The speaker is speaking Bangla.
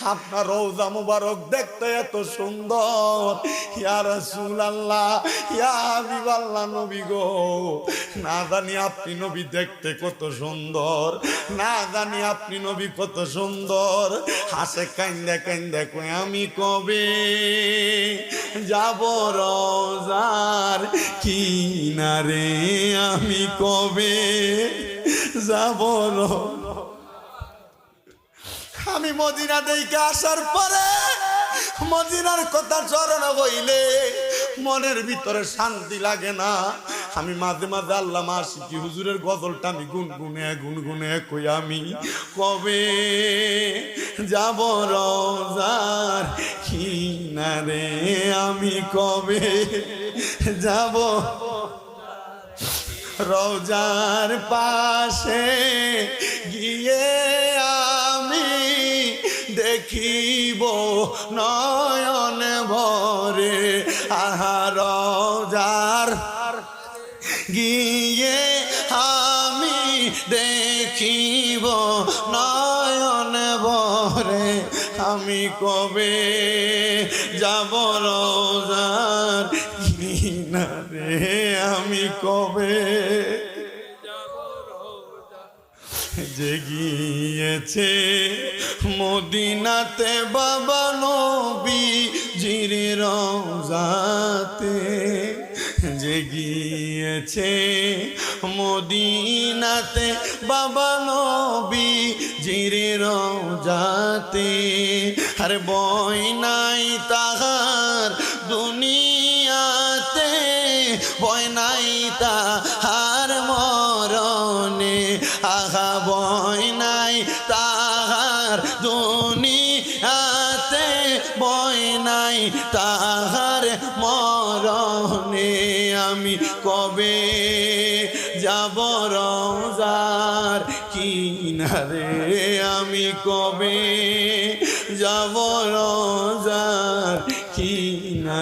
আপনার রওজা মুবারক দেখতে এত সুন্দর। ইয়া রাসূলুল্লাহ, ইয়া হাবিবাল্লাহ, নবী গো, না জানি আপনি নবী দেখতে কত সুন্দর, না জানি আপনি নবী কত সুন্দর। হাসে কান্দে কান্দে কই আমি কবে যাব রওজার কিনারে, আমি কবে যাব। আমি মদিনা দেখে আসার পরে মদিনার কথা স্মরণ হইলে মনের ভিতরে শান্তি লাগে না। আমি মাঝে মাঝে আল্লামা আশিকি হুজুরের গজলটা আমি গুনগুনে কই আমি কবে যাব রওজার কিনারে, আমি কবে যাব রওজার পাশে গিয়ে আমি দেখিব নয়ন ভরে। আহা রওজার গিয়ে আমি দেখিব নয়ন ভরে, আমি কবে যাব রওজার কিনারে, আমি কবে যে গিয়েছে মদিনাতে বাবা নবীজির রওজাতে, যে গিয়েছে মদিনাতে বাবা নবীজির রওজাতে, আরে বই নাই তাহার দুনিয়াতে, বই নাই তাহার মরণে। আহা বই নাই তাহার দুনিয়াতে, বই নাই তাহার মরণে, আমি কবে যাব রওজার কিনারে, আমি কবে যাব রওজার কিনারে।